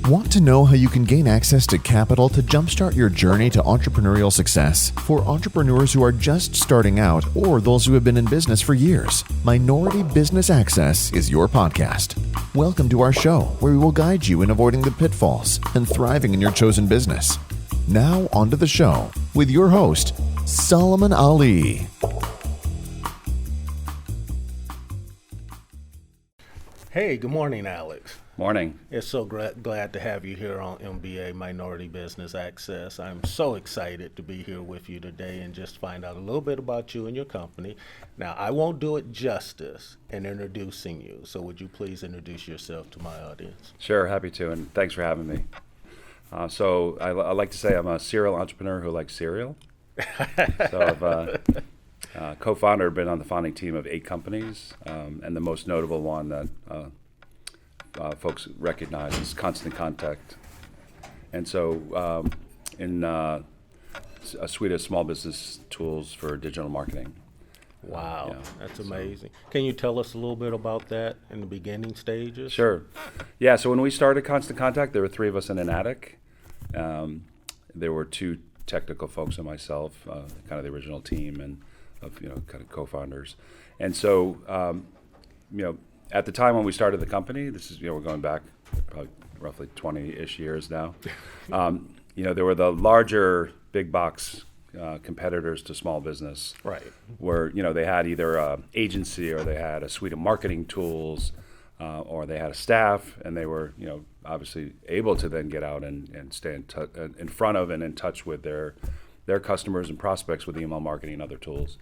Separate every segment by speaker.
Speaker 1: Want to know how you can gain access to capital to jumpstart your journey to entrepreneurial success? For entrepreneurs who are just starting out or those who have been in business for years, Minority Business Access is your podcast. Welcome to our show, where we will guide you in avoiding the pitfalls and thriving in your chosen business. Now, on to the show with your host, Solomon Ali.
Speaker 2: Hey, good morning, Alex.
Speaker 3: Morning.
Speaker 2: It's so glad to have you here on MBA Minority Business Access. I'm so excited to be here with you today and just find out a little bit about you and your company. Now, I won't do it justice in introducing you, so would you please introduce yourself to my audience?
Speaker 3: Sure, happy to, and thanks for having me. So I like to say I'm a serial entrepreneur who likes cereal. So I've co-founder, been on the founding team of 8 companies, and the most notable one that folks recognize is Constant Contact. And so in a suite of small business tools for digital marketing.
Speaker 2: Wow, that's amazing. Can you tell us a little bit about that in the beginning stages?
Speaker 3: Sure. Yeah, so when we started Constant Contact, there were 3 of us in an attic. There were 2 technical folks and myself, kind of the original team and kind of co-founders. And so, at the time when we started the company, this is, we're going back probably roughly 20-ish years now. There were the larger big box competitors to small business,
Speaker 2: right?
Speaker 3: Where they had either an agency or they had a suite of marketing tools, or they had a staff, and they were obviously able to then get out and stay in front of and in touch with their customers and prospects with email marketing and other tools.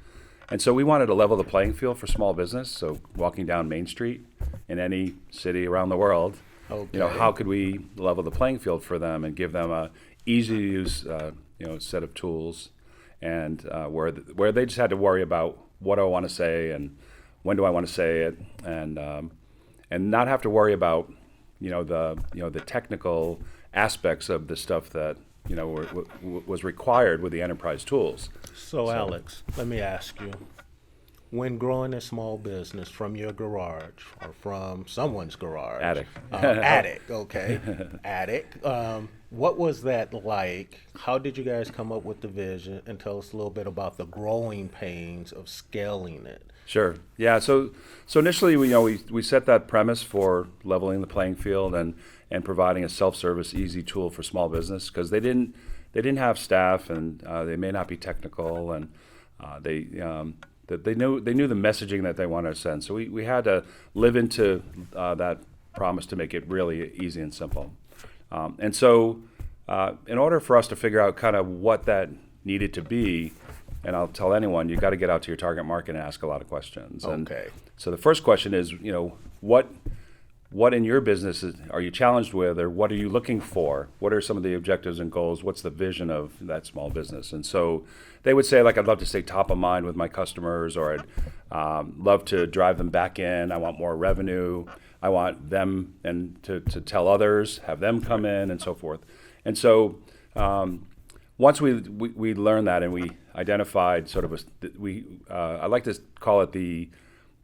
Speaker 3: And so we wanted to level the playing field for small business. So walking down Main Street in any city around the world, how could we level the playing field for them and give them a easy to use set of tools, and where they just had to worry about what do I want to say and when do I want to say it, and not have to worry about the technical aspects of the stuff that was required with the enterprise tools.
Speaker 2: So Alex, let me ask you, when growing a small business from your garage or from someone's garage, attic, what was that like? How did you guys come up with the vision? And tell us a little bit about the growing pains of scaling it.
Speaker 3: Sure. Yeah. So initially, we set that premise for leveling the playing field and providing a self-service, easy tool for small business, because they didn't have staff, and they may not be technical, and they knew the messaging that they wanted to send. So we had to live into that promise to make it really easy and simple. And so in order for us to figure out kind of what that needed to be, and I'll tell anyone, you got to get out to your target market and ask a lot of questions.
Speaker 2: Okay.
Speaker 3: And so the first question is, what in your business are you challenged with, or what are you looking for? What are some of the objectives and goals? What's the vision of that small business? And so they would say, like, I'd love to stay top of mind with my customers, or I'd love to drive them back in. I want more revenue. I want them and to tell others, have them come in, and so forth. And so once we learned that and we identified sort of I like to call it the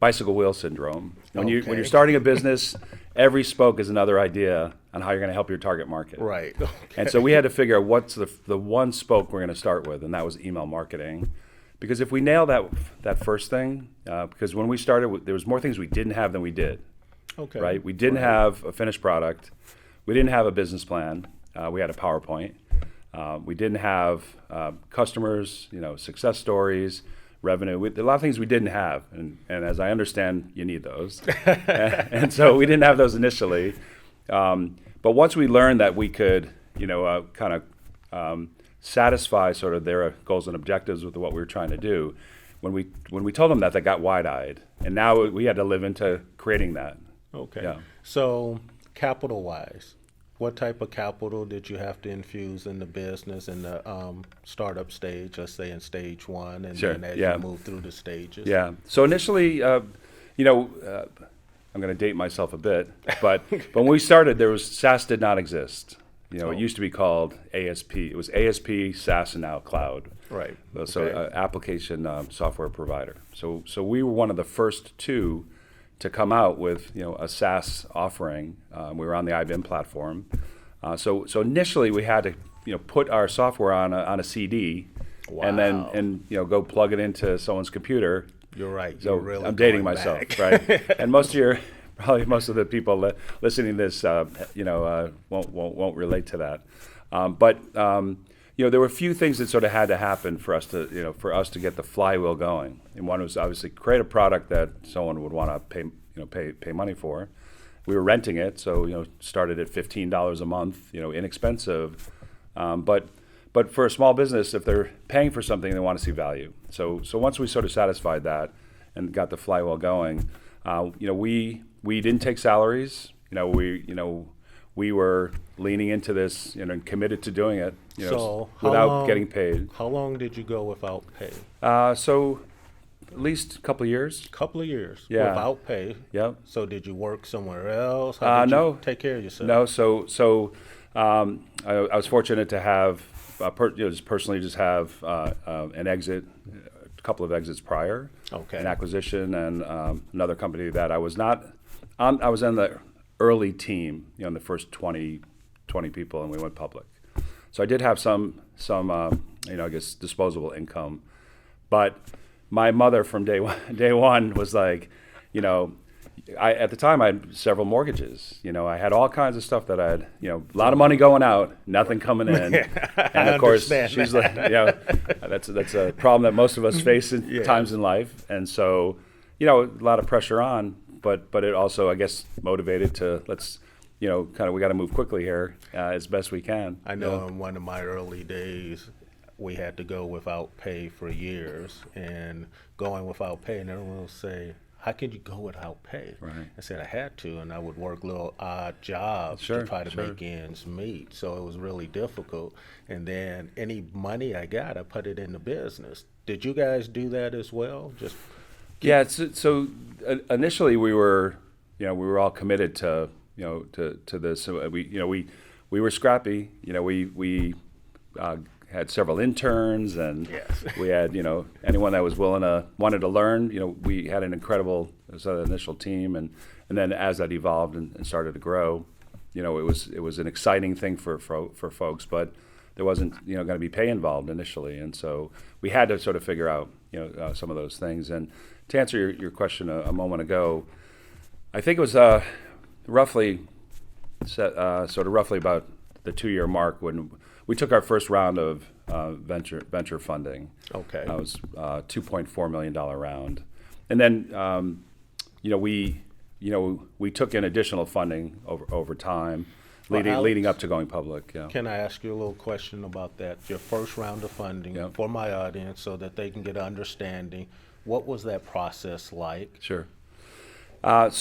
Speaker 3: bicycle wheel syndrome. When you're starting a business, every spoke is another idea on how you're going to help your target market.
Speaker 2: Right. Okay.
Speaker 3: And so we had to figure out what's the one spoke we're going to start with, and that was email marketing. Because if we nail that first thing, because when we started, there was more things we didn't have than we did.
Speaker 2: Okay.
Speaker 3: Right. We didn't have a finished product. We didn't have a business plan. We had a PowerPoint. We didn't have customers, success stories, revenue. A lot of things we didn't have, and as I understand, you need those. and so we didn't have those initially. But once we learned that we could, kind of satisfy sort of their goals and objectives with what we were trying to do, when we told them that, they got wide-eyed, and now we had to live into creating that.
Speaker 2: Okay.
Speaker 3: Yeah.
Speaker 2: So capital-wise, what type of capital did you have to infuse in the business in the startup stage, let's say in stage 1, and then as you move through the stages?
Speaker 3: Yeah. So initially, I'm going to date myself a bit, but when we started, SaaS did not exist. It used to be called ASP. It was ASP, SaaS, and now cloud.
Speaker 2: Right.
Speaker 3: So application software provider. So we were one of the first 2 to come out with a SaaS offering. We were on the IBM platform. So initially we had to put our software on a CD, and then go plug it into someone's computer.
Speaker 2: You're right.
Speaker 3: So
Speaker 2: You're really
Speaker 3: I'm dating
Speaker 2: going
Speaker 3: myself,
Speaker 2: back.
Speaker 3: right? And probably most of the people listening to this, won't relate to that. But there were a few things that sort of had to happen for us to get the flywheel going. And one was obviously create a product that someone would want to pay money for. We were renting it, so started at $15 a month, inexpensive. But for a small business, if they're paying for something, they want to see value. So once we sort of satisfied that and got the flywheel going, we didn't take salaries. We were leaning into this, and committed to doing it, without getting paid.
Speaker 2: How long did you go without pay?
Speaker 3: So at least a couple of years.
Speaker 2: Couple of years.
Speaker 3: Yeah.
Speaker 2: Without pay.
Speaker 3: Yep.
Speaker 2: So did you work somewhere else? How did
Speaker 3: No.
Speaker 2: you take care of yourself?
Speaker 3: No. So I was fortunate to have just have an exit, a couple of exits prior.
Speaker 2: Okay.
Speaker 3: An acquisition and another company that I was not on. I was in the early team, in the first 20 people, and we went public. So I did have some I guess disposable income, but my mother from day one was like, at the time I had several mortgages. I had all kinds of stuff that I had, a lot of money going out, nothing coming in. And of course, she's like, that's a problem that most of us face at times in life. And so, a lot of pressure on, but it also, I guess, motivated to let's, we got to move quickly here as best we can.
Speaker 2: I know in one of my early days, we had to go without pay for years, and going without pay, and everyone will say, how could you go without pay?
Speaker 3: Right.
Speaker 2: I said I had to, and I would work little odd jobs to try to make ends meet. So it was really difficult. And then any money I got, I put it in the business. Did you guys do that as well?
Speaker 3: So initially we were all committed to this. So we were scrappy. We had several interns, and we had anyone that was wanted to learn. We had an incredible initial team, and then as that evolved and started to grow, it was an exciting thing for folks, but there wasn't going to be pay involved initially, and so we had to sort of figure out some of those things. And to answer your question a moment ago, I think it was roughly about the 2-year mark when we took our first round of venture funding.
Speaker 2: Okay.
Speaker 3: That was $2.4 million round, and then we took in additional funding over time, leading up to going public. Yeah.
Speaker 2: Can I ask you a little question about that? Your first round of funding for my audience, so that they can get an understanding. What was that process like?
Speaker 3: Sure. And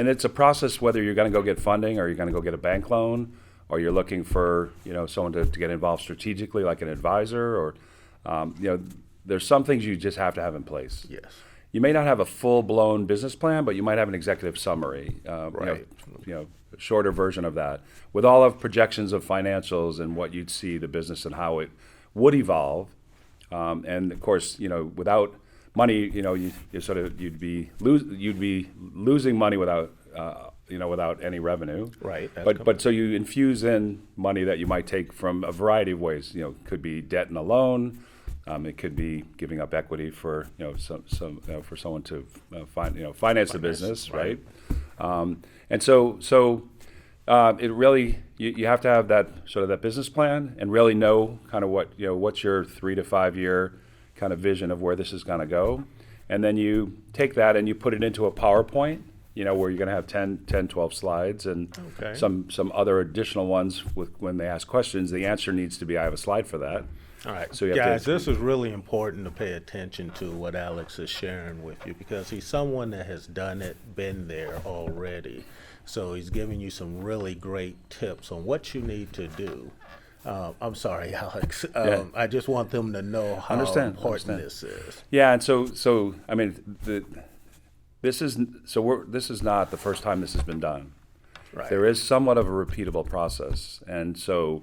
Speaker 3: it's a process whether you're going to go get funding or you're going to go get a bank loan, or you're looking for someone to get involved strategically, like an advisor, or there's some things you just have to have in place.
Speaker 2: Yes.
Speaker 3: You may not have a full-blown business plan, but you might have an executive summary,
Speaker 2: Right.
Speaker 3: A shorter version of that, with all of projections of financials and what you'd see the business and how it would evolve. And of course, without money, you'd be losing money without any revenue.
Speaker 2: Right.
Speaker 3: But so you infuse in money that you might take from a variety of ways. Could be debt and a loan. It could be giving up equity for for someone to finance the business, right? And so it really you have to have that sort of that business plan and really know kind of what's your 3 to 5 year kind of vision of where this is going to go, and then you take that and you put it into a PowerPoint, where you're going to have 10, 12 slides and some other additional ones when they ask questions, the answer needs to be, I have a slide for that.
Speaker 2: All right,
Speaker 3: so
Speaker 2: guys, this is really important to pay attention to what Alex is sharing with you, because he's someone that has done it, been there already. So he's giving you some really great tips on what you need to do. I'm sorry, Alex. I just want them to know how important this is.
Speaker 3: Yeah, and so I mean, this is not the first time this has been done.
Speaker 2: Right.
Speaker 3: There is somewhat of a repeatable process, and so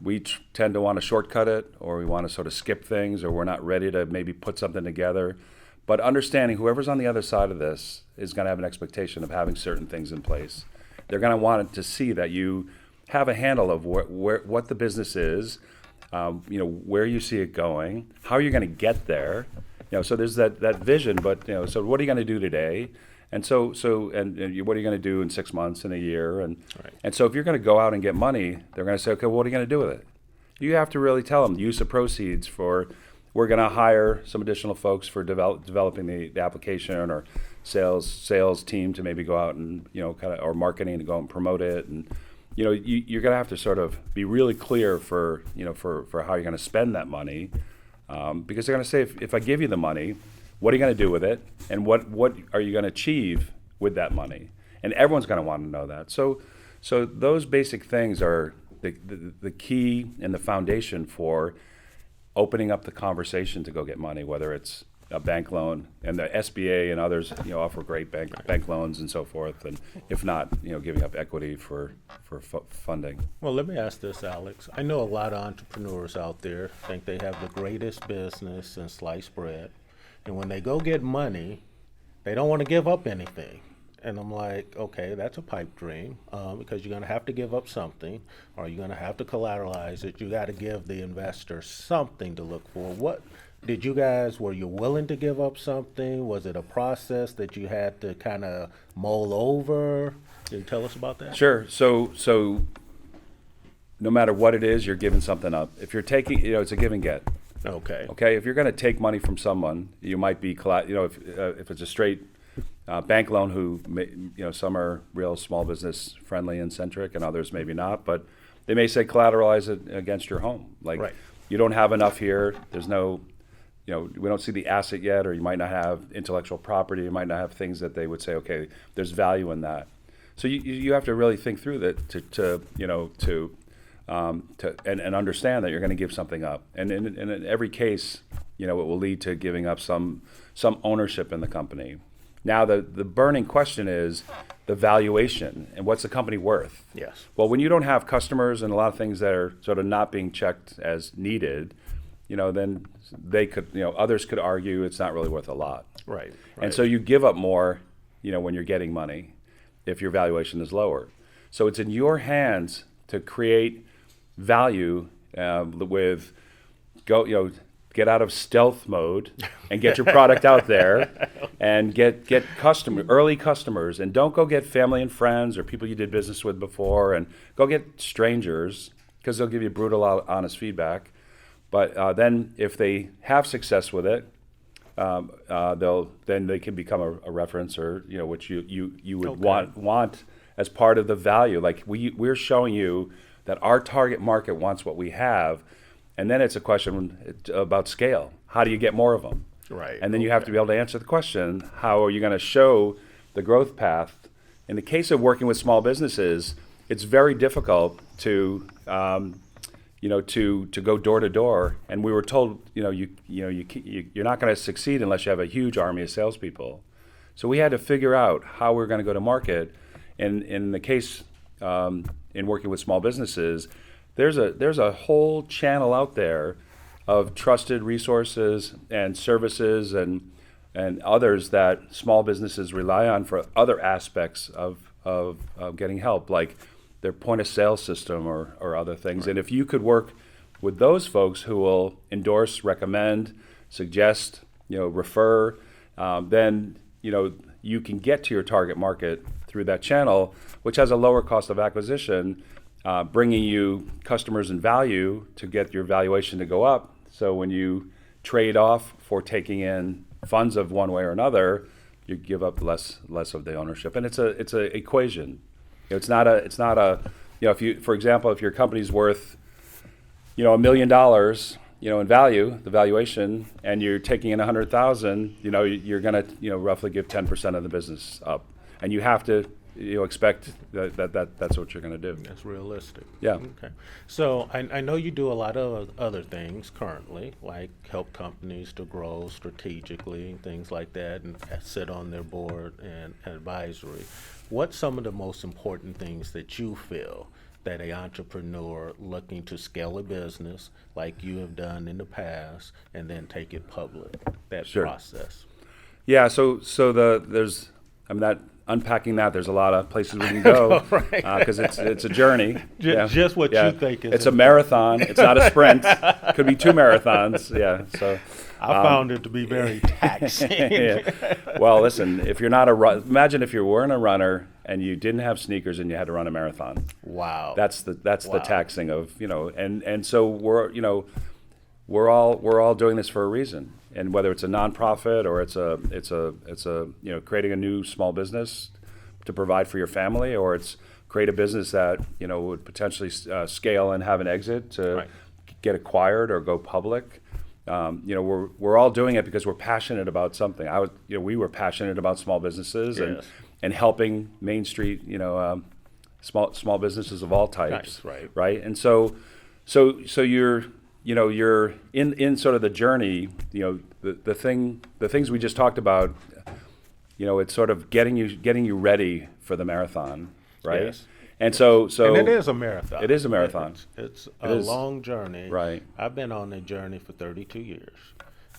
Speaker 3: we tend to want to shortcut it, or we want to sort of skip things, or we're not ready to maybe put something together. But understanding whoever's on the other side of this is going to have an expectation of having certain things in place. They're going to want to see that you have a handle of what the business is, where you see it going, how you're going to get there. So there's that vision, but so what are you going to do today? And so what are you going to do in 6 months, in a year? And so if you're going to go out and get money, they're going to say, okay, what are you going to do with it? You have to really tell them, use the proceeds we're going to hire some additional folks for developing the application, or sales team to maybe go out and, or marketing to go out and promote it. And, you're going to have to sort of be really clear for how you're going to spend that money. Because they're going to say, if I give you the money, what are you going to do with it? And what are you going to achieve with that money? And everyone's going to want to know that. So those basic things are the key and the foundation for opening up the conversation to go get money, whether it's a bank loan, and the SBA and others, offer great bank loans and so forth, and if not, giving up equity for funding.
Speaker 2: Well, let me ask this, Alex. I know a lot of entrepreneurs out there think they have the greatest business in sliced bread, and when they go get money, they don't want to give up anything. And I'm like, okay, that's a pipe dream, because you're going to have to give up something, or you're going to have to collateralize it. You got to give the investor something to look for. Were you willing to give up something? Was it a process that you had to kind of mull over? Can you tell us about that?
Speaker 3: Sure. So no matter what it is, you're giving something up. If you're taking, it's a give and get.
Speaker 2: Okay.
Speaker 3: Okay. If you're going to take money from someone, you might be, if it's a straight bank loan, some are real small business friendly and centric, and others maybe not, but they may say collateralize it against your home. Like,
Speaker 2: right.
Speaker 3: You don't have enough here. There's no, we don't see the asset yet, or you might not have intellectual property. You might not have things that they would say, okay, there's value in that. So you have to really think through that and understand that you're going to give something up. And in every case, it will lead to giving up some ownership in the company. Now, the burning question is the valuation and what's the company worth?
Speaker 2: Yes.
Speaker 3: Well, when you don't have customers and a lot of things that are sort of not being checked as needed, then they could, others could argue it's not really worth a lot.
Speaker 2: Right.
Speaker 3: And so you give up more, when you're getting money, if your valuation is lower. So it's in your hands to create value get out of stealth mode and get your product out there and get early customers, and don't go get family and friends or people you did business with before, and go get strangers, because they'll give you brutal, honest feedback. But then if they have success with it, then they can become a reference, or which you would want as part of the value. Like we're showing you that our target market wants what we have. And then it's a question about scale. How do you get more of them?
Speaker 2: Right.
Speaker 3: And then you have to be able to answer the question, how are you going to show the growth path? In the case of working with small businesses, it's very difficult to go door to door. And we were told, you're not going to succeed unless you have a huge army of salespeople. So we had to figure out how we're going to go to market. And in the case in working with small businesses, there's a whole channel out there of trusted resources and services and others that small businesses rely on for other aspects of getting help, like their point of sale system or other things. Right. And if you could work with those folks who will endorse, recommend, suggest, refer, then you can get to your target market through that channel, which has a lower cost of acquisition, bringing you customers and value to get your valuation to go up. So when you trade off for taking in funds of one way or another, you give up less of the ownership. And it's a equation. It's not a for example, if your company's worth $1 million in value, the valuation, and you're taking in 100,000, you're going to roughly give 10% of the business up, and you have to expect that's what you're going to do.
Speaker 2: That's realistic.
Speaker 3: Yeah.
Speaker 2: Okay. So I know you do a lot of other things currently, like help companies to grow strategically and things like that, and sit on their board and advisory. What's some of the most important things that you feel that an entrepreneur looking to scale a business, like you have done in the past, and then take it public, that
Speaker 3: Sure.
Speaker 2: process?
Speaker 3: Yeah. So there's unpacking that, there's a lot of places we can go because it's a journey.
Speaker 2: Just what you think is
Speaker 3: it's a marathon. It's not a sprint. Could be 2 marathons. Yeah. So
Speaker 2: I found it to be very taxing.
Speaker 3: Well, listen, if you're not imagine if you weren't a runner and you didn't have sneakers and you had to run a marathon.
Speaker 2: Wow.
Speaker 3: That's the taxing of, and so we're all doing this for a reason. And whether it's a nonprofit or it's a creating a new small business to provide for your family, or it's create a business that would potentially scale and have an exit to get acquired or go public. We're all doing it because we're passionate about something. We were passionate about small businesses and helping Main Street, small businesses of all types, right? And so you're in sort of the journey, the things we just talked about, it's sort of getting you ready for the marathon, right? Yes. And so
Speaker 2: and it is a marathon.
Speaker 3: It is a marathon.
Speaker 2: It's a long journey.
Speaker 3: Right.
Speaker 2: I've been on the journey for 32 years.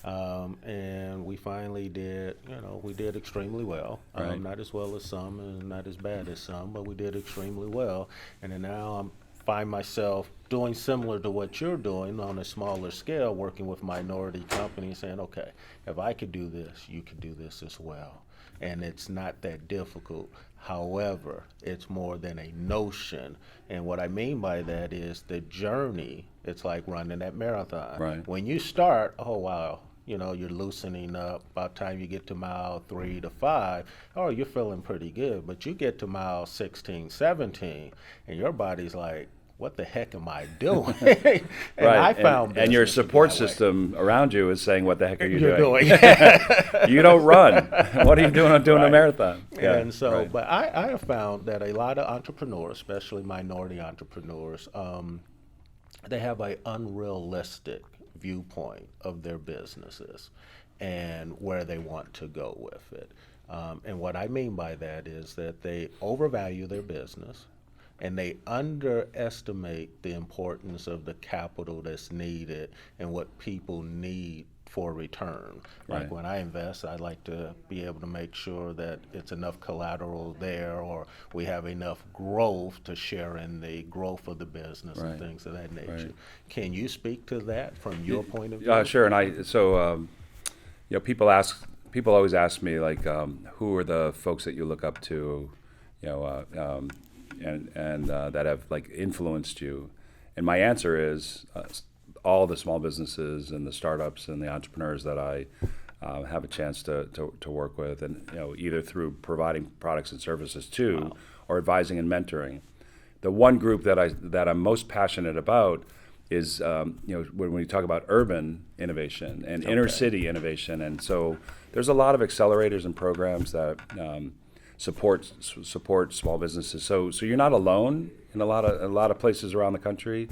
Speaker 2: And we finally did, we did extremely well. Not as well as some and not as bad as some, but we did extremely well. And then now find myself doing similar to what you're doing on a smaller scale, working with minority companies, saying, okay, if I could do this, you could do this as well. And it's not that difficult. However, it's more than a notion. And what I mean by that is the journey. It's like running that marathon.
Speaker 3: Right.
Speaker 2: When you start, oh, wow, you're loosening up. By the time you get to mile 3 to 5, you're feeling pretty good. But you get to mile 16, 17, and your body's like, what the heck am I doing? And I found
Speaker 3: and your support system around you is saying, what the heck are you doing?
Speaker 2: You
Speaker 3: don't run. What are you doing a marathon?
Speaker 2: Yeah, and so, but I have found that a lot of entrepreneurs, especially minority entrepreneurs, they have an unrealistic viewpoint of their businesses and where they want to go with it. And what I mean by that is that they overvalue their business and they underestimate the importance of the capital that's needed and what people need for return. Like when I invest, I like to be able to make sure that it's enough collateral there, or we have enough growth to share in the growth of the business and things of that nature. Can you speak to that from your point of view?
Speaker 3: Sure. And people always ask me, like, who are the folks that you look up to, and that have like influenced you? And my answer is all the small businesses and the startups and the entrepreneurs that I have a chance to work with, and either through providing products and services to, or advising and mentoring. The one group that I'm most passionate about is when we talk about urban innovation and inner city innovation, and so there's a lot of accelerators and programs that support small businesses. So you're not alone in a lot of places around the country.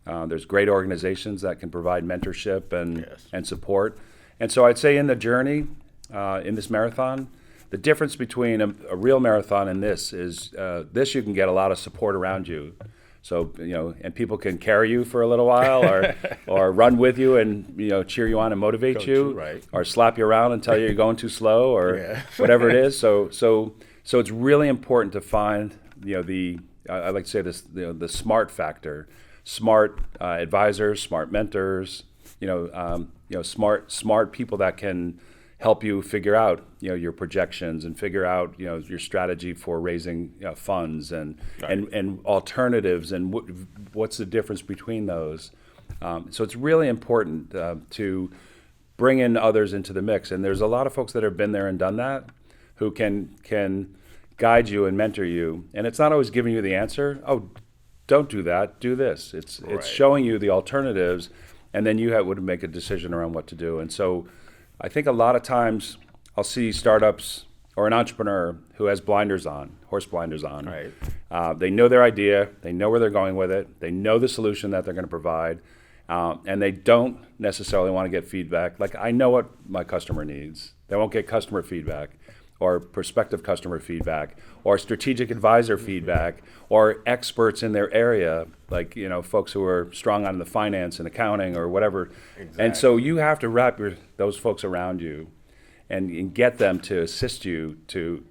Speaker 3: There's great organizations that can provide mentorship and support. And so I'd say in the journey, in this marathon, the difference between a real marathon and this is this you can get a lot of support around you. So, and people can carry you for a little while or run with you and, cheer you on and motivate you, or slap you around and tell you you're going too slow or whatever it is. So it's really important to find, I like to say this, the smart factor. Smart advisors, smart mentors, smart people that can help you figure out, your projections and figure out, your strategy for raising funds and alternatives and what's the difference between those. So it's really important to bring in others into the mix. And there's a lot of folks that have been there and done that who can guide you and mentor you. And it's not always giving you the answer. Oh, don't do that, do this. It's showing you the alternatives, and then you would make a decision around what to do. And so I think a lot of times I'll see startups or an entrepreneur who has horse blinders on. They know their idea, they know where they're going with it, they know the solution that they're going to provide, and they don't necessarily want to get feedback. Like, I know what my customer needs. They won't get customer feedback, or prospective customer feedback, or strategic advisor feedback, or experts in their area, like folks who are strong on the finance and accounting or whatever. And so you have to wrap those folks around you, and get them to assist you to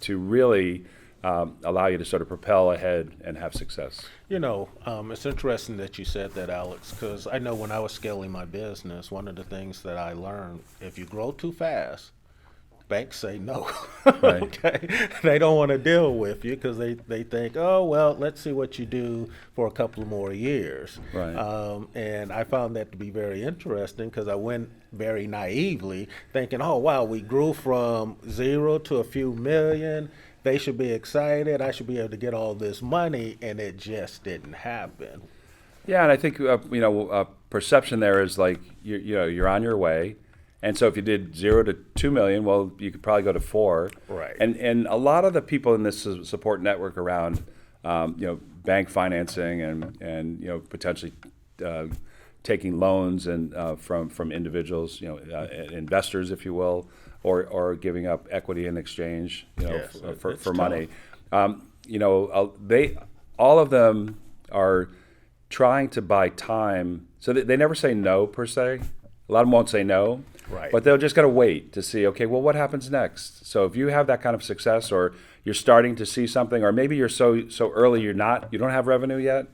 Speaker 3: really allow you to sort of propel ahead and have success.
Speaker 2: It's interesting that you said that, Alex, because I know when I was scaling my business, one of the things that I learned, if you grow too fast, banks say no.
Speaker 3: Right.
Speaker 2: Okay, they don't want to deal with you because they think, oh well, let's see what you do for a couple more years.
Speaker 3: Right.
Speaker 2: And I found that to be very interesting because I went very naively thinking, oh wow, we grew from zero to a few million. They should be excited. I should be able to get all this money, and it just didn't happen.
Speaker 3: Yeah, and I think perception there is like you're on your way. And so if you did 0 to 2 million, well, you could probably go to 4.
Speaker 2: Right.
Speaker 3: And a lot of the people in this support network around, bank financing and potentially taking loans and from individuals, investors, if you will, or giving up equity in exchange,
Speaker 2: Yes,
Speaker 3: for money. They all of them are trying to buy time, so they never say no per se. A lot of them won't say no.
Speaker 2: Right.
Speaker 3: But they'll just got to wait to see, okay, well, what happens next? So if you have that kind of success, or you're starting to see something, or maybe you're so early you don't have revenue yet,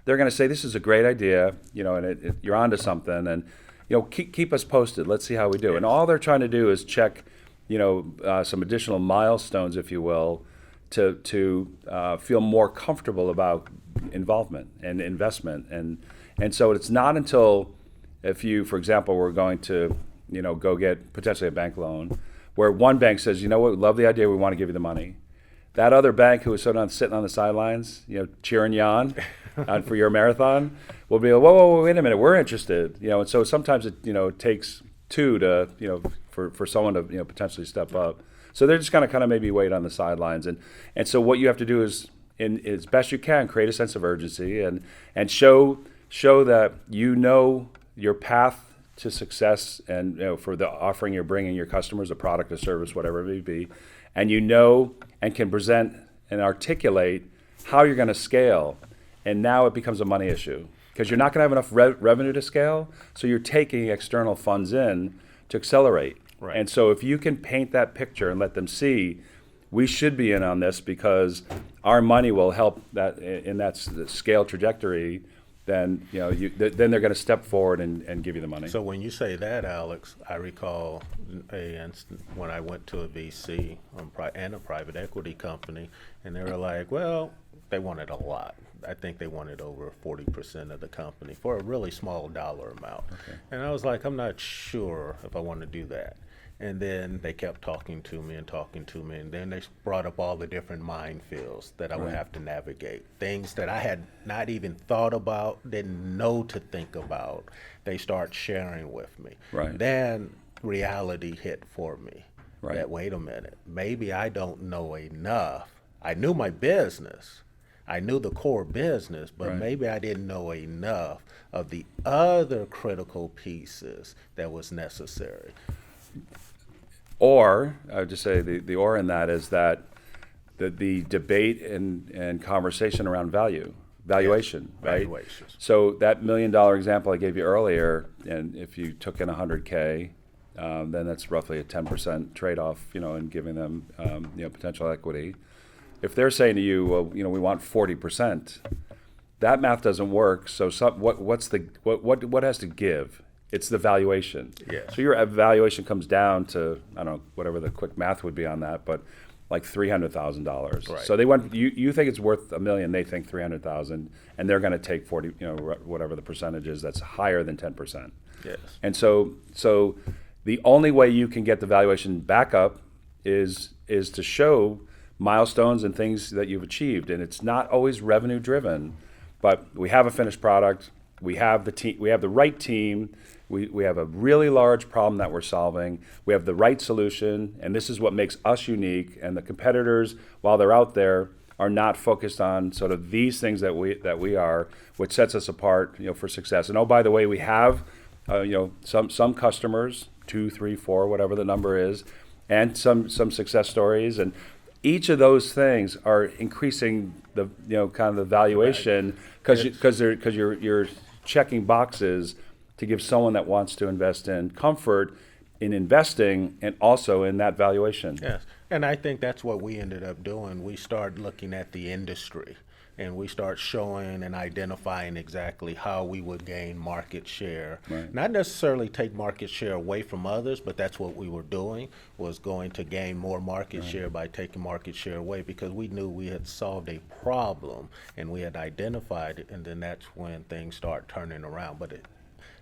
Speaker 3: they're going to say, this is a great idea, and you're onto something, and keep us posted. Let's see how we do.
Speaker 2: Yes.
Speaker 3: And all they're trying to do is check, some additional milestones, if you will, to feel more comfortable about involvement and investment, and so it's not until if you, for example, were going to go get potentially a bank loan, where one bank says, we love the idea, we want to give you the money. That other bank who was sitting on the sidelines, cheering you on for your marathon, will be like, whoa, wait a minute, we're interested. And so sometimes it takes two to, for someone to potentially step up. So they're just going to kind of maybe wait on the sidelines, and so what you have to do is, as best you can, create a sense of urgency and show that your path to success, and for the offering you're bringing your customers, a product, a service, whatever it may be, and and can present and articulate how you're going to scale. And now it becomes a money issue because you're not going to have enough revenue to scale, so you're taking external funds in to accelerate.
Speaker 2: Right.
Speaker 3: And so if you can paint that picture and let them see, we should be in on this because our money will help that in that scale trajectory, then then they're going to step forward and give you the money.
Speaker 2: So when you say that, Alex, I recall when I went to a VC and a private equity company, and they were like, well, they wanted a lot. I think they wanted over 40% of the company for a really small dollar amount.
Speaker 3: Okay.
Speaker 2: And I was like, I'm not sure if I want to do that. And then they kept talking to me, and then they brought up all the different minefields that I would have to navigate. Things that I had not even thought about, didn't know to think about. They start sharing with me.
Speaker 3: Right.
Speaker 2: Then reality hit for me.
Speaker 3: Right.
Speaker 2: That, wait a minute, maybe I don't know enough. I knew my business. I knew the core business, but maybe I didn't know enough of the other critical pieces that was necessary.
Speaker 3: Or I would just say the or in that is that the debate and conversation around valuation,
Speaker 2: Yes,
Speaker 3: right?
Speaker 2: valuations.
Speaker 3: So that $1 million example I gave you earlier, and if you took in $100K, then that's roughly a 10% trade-off, in giving them potential equity. If they're saying to you, well, we want 40%, that math doesn't work. So what has to give? It's the valuation.
Speaker 2: Yes.
Speaker 3: So your valuation comes down to, I don't know, whatever the quick math would be on that, but like $300,000.
Speaker 2: Right.
Speaker 3: So they want you think it's worth $1 million, they think 300,000, and they're going to take 40, whatever the percentage is that's higher than 10%.
Speaker 2: Yes.
Speaker 3: And so the only way you can get the valuation back up is to show milestones and things that you've achieved, and it's not always revenue driven, but we have a finished product, we have the team, we have the right team. We have a really large problem that we're solving. We have the right solution, and this is what makes us unique. And the competitors, while they're out there, are not focused on sort of these things that we are, which sets us apart, for success. And oh, by the way, we have, some customers, 2, 3, 4, whatever the number is, and some success stories. And each of those things are increasing the, kind of the valuation because you're checking boxes to give someone that wants to invest in comfort in investing and also in that valuation.
Speaker 2: Yes, and I think that's what we ended up doing. We started looking at the industry, and we start showing and identifying exactly how we would gain market share.
Speaker 3: Right.
Speaker 2: Not necessarily take market share away from others, but that's what we were doing, was going to gain more market share by taking market share away, because we knew we had solved a problem and we had identified it, and then that's when things start turning around. But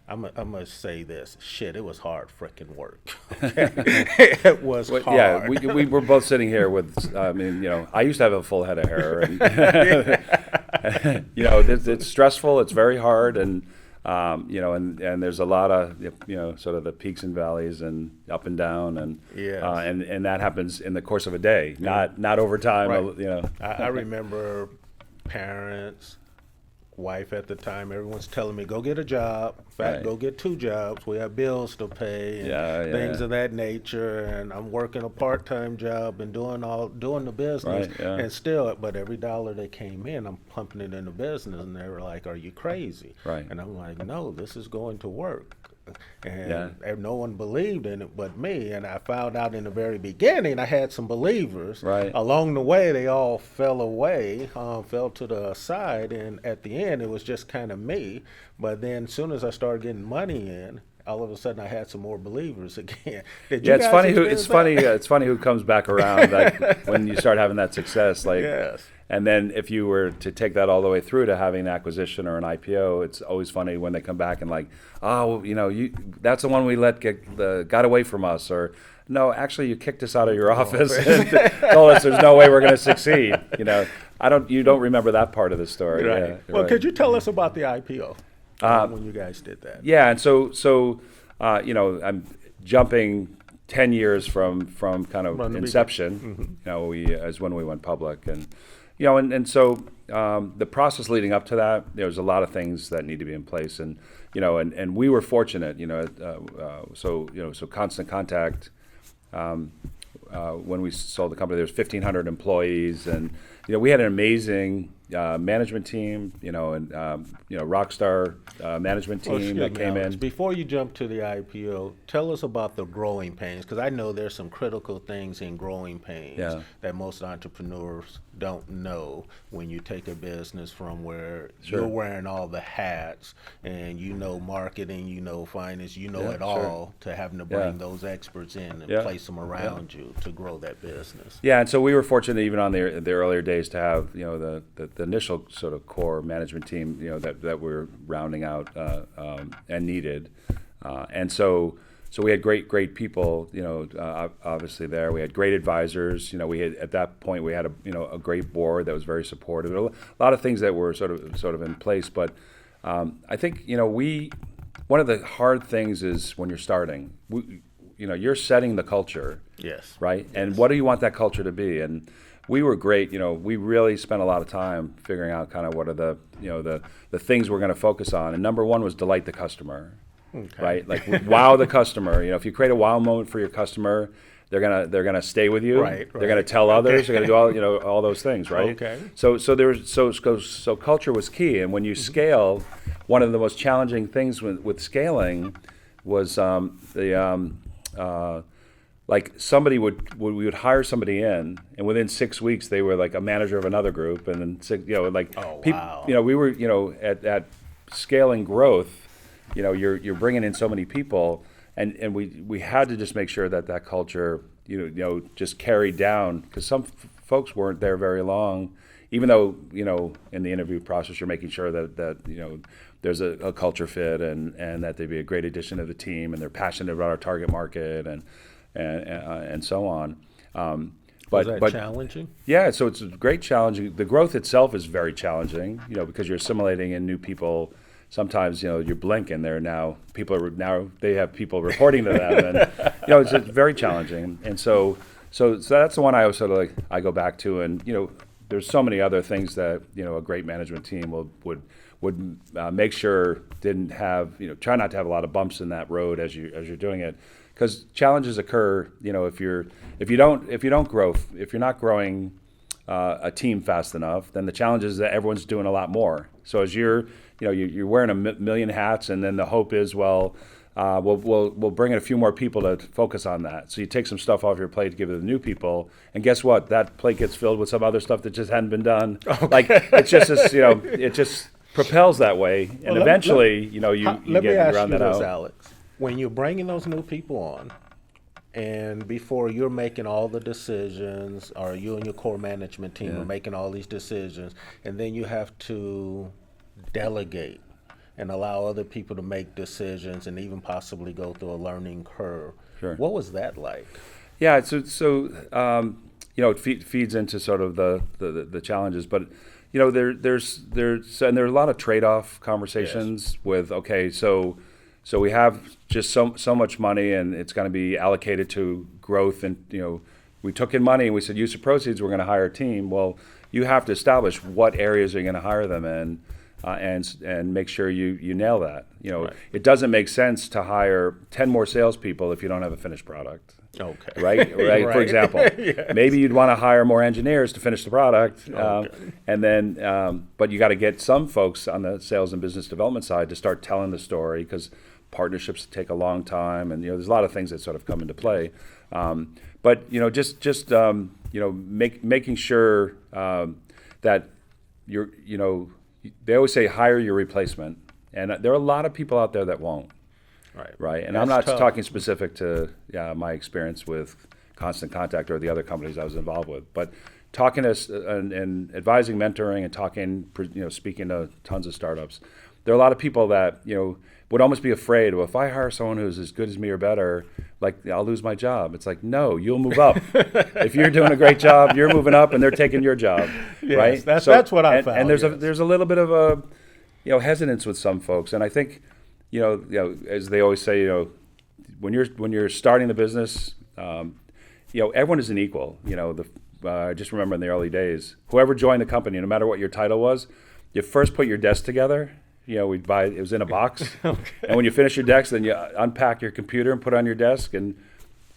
Speaker 2: I'm gonna say this, shit, it was hard freaking work. It was hard.
Speaker 3: Yeah, we were both sitting here with, I mean, I used to have a full head of hair, and it's stressful, it's very hard, and and there's a lot of sort of the peaks and valleys and up and down, and
Speaker 2: Yes.
Speaker 3: and that happens in the course of a day, not over time.
Speaker 2: Right. I remember parents, wife at the time, everyone's telling me, go get a job. In fact,
Speaker 3: Right.
Speaker 2: go get 2 jobs. We have bills to pay and things of that nature. And I'm working a part-time job and doing the business.
Speaker 3: Right, yeah.
Speaker 2: And still, but every dollar that came in, I'm pumping it into business. And they were like, are you crazy?
Speaker 3: Right.
Speaker 2: And I'm like, no, this is going to work.
Speaker 3: Yeah.
Speaker 2: And no one believed in it but me. And I found out in the very beginning I had some believers.
Speaker 3: Right.
Speaker 2: Along the way, they all fell away, fell to the side. And at the end, it was just kind of me. But then as soon as I started getting money in, all of a sudden I had some more believers again. Did you
Speaker 3: Yeah, it's
Speaker 2: guys
Speaker 3: funny
Speaker 2: experience that?
Speaker 3: it's funny who comes back around, like when you start having that success, like.
Speaker 2: Yes.
Speaker 3: And then if you were to take that all the way through to having an acquisition or an IPO, it's always funny when they come back and like, oh, that's the one we got away from us, or no, actually you kicked us out of your office and told us there's no way we're going to succeed. You don't remember that part of the story.
Speaker 2: Right.
Speaker 3: Yeah,
Speaker 2: Well,
Speaker 3: right.
Speaker 2: could you tell us about the IPO when you guys did that?
Speaker 3: Yeah, and so I'm jumping 10 years from kind of
Speaker 2: From the
Speaker 3: inception. As when we went public, and so the process leading up to that, there's a lot of things that need to be in place, and and we were fortunate, so Constant Contact. When we sold the company, there was 1,500 employees, and we had an amazing management team, and rockstar management team that came in.
Speaker 2: Before you jump to the IPO, tell us about the growing pains, because I know there's some critical things in growing pains that most entrepreneurs don't know when you take a business from where you're wearing all the hats and marketing, finance, it all, to having to bring those experts in and place them around you to grow that business.
Speaker 3: Yeah, and so we were fortunate even on the earlier days to have the initial sort of core management team that we're rounding out and needed, and so we had great people obviously there. We had great advisors. We had at that point we had a great board that was very supportive. A lot of things that were sort of in place, but I think one of the hard things is when you're starting, you're setting the culture.
Speaker 2: Yes.
Speaker 3: Right. Yes. And what do you want that culture to be? And we were great. We really spent a lot of time figuring out kind of what are the things we're going to focus on. And number one was delight the customer. Okay. Right. Like wow the customer. If you create a wow moment for your customer, they're gonna stay with you. Right. They're gonna tell others. They're gonna do all those things. Right. Okay. So culture was key. And when you scale, one of the most challenging things with scaling was like we would hire somebody in, and within 6 weeks they were like a manager of another group, and then
Speaker 2: wow.
Speaker 3: We were at scaling growth, you're bringing in so many people, and we had to just make sure that culture just carried down, because some folks weren't there very long, even though in the interview process you're making sure that there's a culture fit and that they'd be a great addition to the team and they're passionate about our target market and so on.
Speaker 2: Was that challenging?
Speaker 3: Yeah, so it's a great challenge. The growth itself is very challenging, because you're assimilating in new people. Sometimes, you blink and they have people reporting to them, and it's very challenging. And so that's the one I always sort of I go back to, and there's so many other things that a great management team would make sure didn't have try not to have a lot of bumps in that road as you're doing it. Because challenges occur, if you're not growing a team fast enough, then the challenge is that everyone's doing a lot more. So as you're wearing a million hats, and then the hope is, we'll bring in a few more people to focus on that. So you take some stuff off your plate to give it to the new people, and guess what? That plate gets filled with some other stuff that just hadn't been done. Okay. Like it's just this, it just propels that way, and eventually, you get around that out.
Speaker 2: Let me ask you this, Alex. When you're bringing those new people on, and before you're making all the decisions, or you and your core management team are making all these decisions, and then you have to delegate and allow other people to make decisions and even possibly go through a learning curve.
Speaker 3: Sure.
Speaker 2: What was that like?
Speaker 3: Yeah, it feeds into sort of the challenges, but there's and there are a lot of trade-off conversations with, okay, so we have just so much money and it's going to be allocated to growth, and we took in money and we said use of proceeds, we're going to hire a team. Well, you have to establish what areas are you going to hire them in. And make sure you nail that. Right. It doesn't make sense to hire 10 more salespeople if you don't have a finished product.
Speaker 2: Okay.
Speaker 3: Right. Right. For example, yes. Maybe you'd want to hire more engineers to finish the product, and then, but you got to get some folks on the sales and business development side to start telling the story, because partnerships take a long time, and there's a lot of things that sort of come into play. But making sure that you're they always say hire your replacement, and there are a lot of people out there that won't. Right. And I'm not talking specific to my experience with Constant Contact or the other companies I was involved with, but talking to and advising, mentoring, and talking, speaking to tons of startups. There are a lot of people that would almost be afraid. Well, if I hire someone who's as good as me or better, I'll lose my job. It's like, no, you'll move up. If you're doing a great job, you're moving up, and they're taking your job.
Speaker 2: Yes,
Speaker 3: right.
Speaker 2: That's what I found.
Speaker 3: And there's a little bit of a hesitance with some folks, and I think as they always say, when you're starting the business, everyone is an equal. I just remember in the early days, whoever joined the company, no matter what your title was, you first put your desk together. We'd buy it was in a box, okay. And when you finish your desk, then you unpack your computer and put it on your desk, and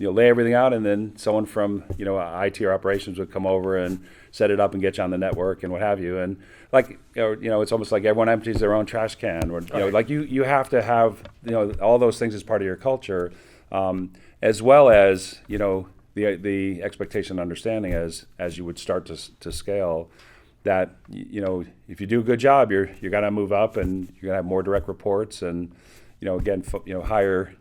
Speaker 3: lay everything out, and then someone from IT or operations would come over and set it up and get you on the network and what have you. And it's almost like everyone empties their own trash can, or you have to have all those things as part of your culture, as well as the expectation and understanding as you would start to scale. That if you do a good job, you're gonna move up, and you're gonna have more direct reports, and hire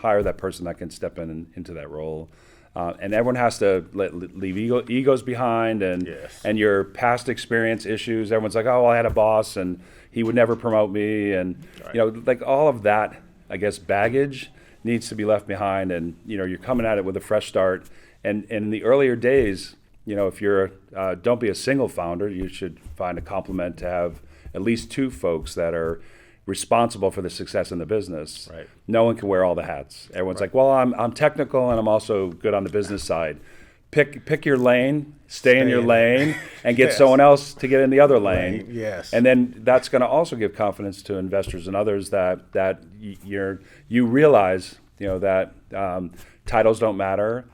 Speaker 3: hire that person that can step into that role, and everyone has to leave egos behind, and
Speaker 2: yes.
Speaker 3: And your past experience issues. Everyone's like, oh, well, I had a boss and he would never promote me, and
Speaker 2: right.
Speaker 3: All of that, I guess, baggage needs to be left behind, and you're coming at it with a fresh start, and in the earlier days. If you're don't be a single founder, you should find a complement to have at least two folks that are responsible for the success in the business.
Speaker 2: Right.
Speaker 3: No one can wear all the hats. Everyone's like, well, I'm technical and I'm also good on the business side. Pick your lane, stay in your lane, and get
Speaker 2: yes.
Speaker 3: someone else to get in the other lane.
Speaker 2: Right. Yes.
Speaker 3: And then that's going to also give confidence to investors and others that you realize that titles don't matter.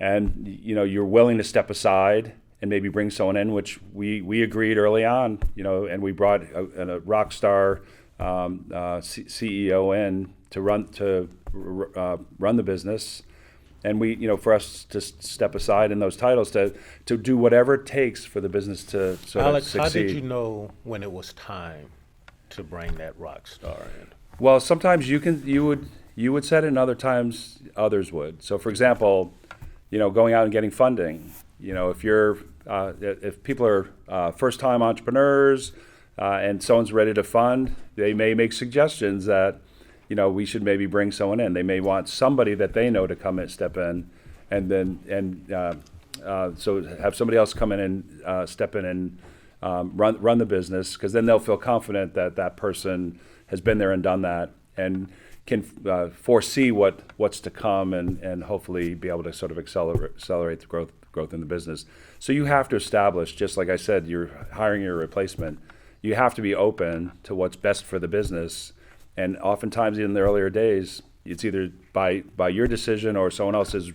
Speaker 3: And you're willing to step aside and maybe bring someone in, which we agreed early on. And we brought a rock star CEO in to run the business, and we for us to step aside in those titles to do whatever it takes for the business to sort
Speaker 2: Alex,
Speaker 3: of succeed.
Speaker 2: How did you know when it was time to bring that rock star in?
Speaker 3: Well, sometimes you would set it, and other times others would. So, for example. Going out and getting funding. If people are first-time entrepreneurs and someone's ready to fund, they may make suggestions that, we should maybe bring someone in. They may want somebody that they know to come and step in, and then so have somebody else come in and step in and run the business, because then they'll feel confident that that person has been there and done that, and can foresee what's to come, and hopefully be able to sort of accelerate the growth in the business. So you have to establish, just like I said, you're hiring your replacement. You have to be open to what's best for the business, and oftentimes in the earlier days, it's either by your decision or someone else's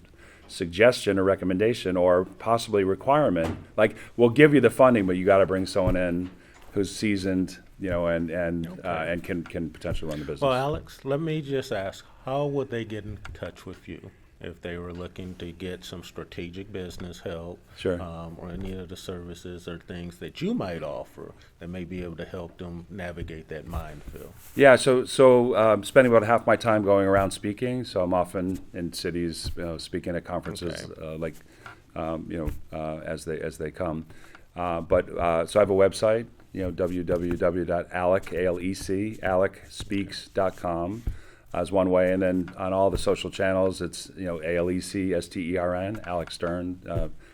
Speaker 3: suggestion or recommendation or possibly requirement. Like, we'll give you the funding, but you got to bring someone in who's seasoned and can potentially run the business.
Speaker 2: Well, Alex, let me just ask, how would they get in touch with you if they were looking to get some strategic business help?
Speaker 3: Sure.
Speaker 2: Or any of the services or things that you might offer that may be able to help them navigate that minefield?
Speaker 3: Yeah, so spending about half my time going around speaking. So I'm often in cities, speaking at conferences, as they come. So I have a website, www.alecspeaks.com is one way, and then on all the social channels, it's ALECSTERN, Alec Stern.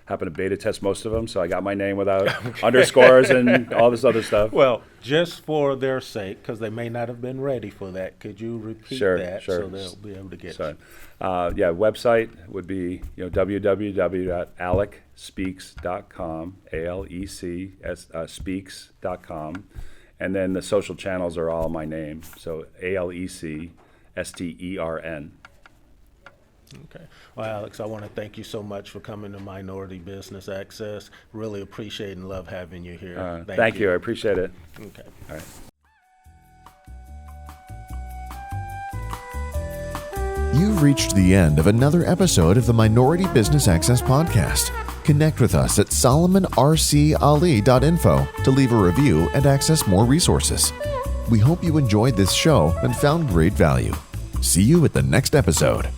Speaker 3: Happen to beta test most of them, so I got my name without underscores and all this other stuff.
Speaker 2: Well, just for their sake, because they may not have been ready for that, could you repeat that so they'll be able to get you?
Speaker 3: Website would be www.alecspeaks.com, speaks.com, and then the social channels are all my name, so ALECSTERN.
Speaker 2: Okay. Well, Alex, I want to thank you so much for coming to Minority Business Access. Really appreciate and love having you here.
Speaker 3: Thank you. I appreciate it.
Speaker 2: Okay.
Speaker 3: All right.
Speaker 1: You've reached the end of another episode of the Minority Business Access podcast. Connect with us at solomonrcali.info to leave a review and access more resources. We hope you enjoyed this show and found great value. See you at the next episode.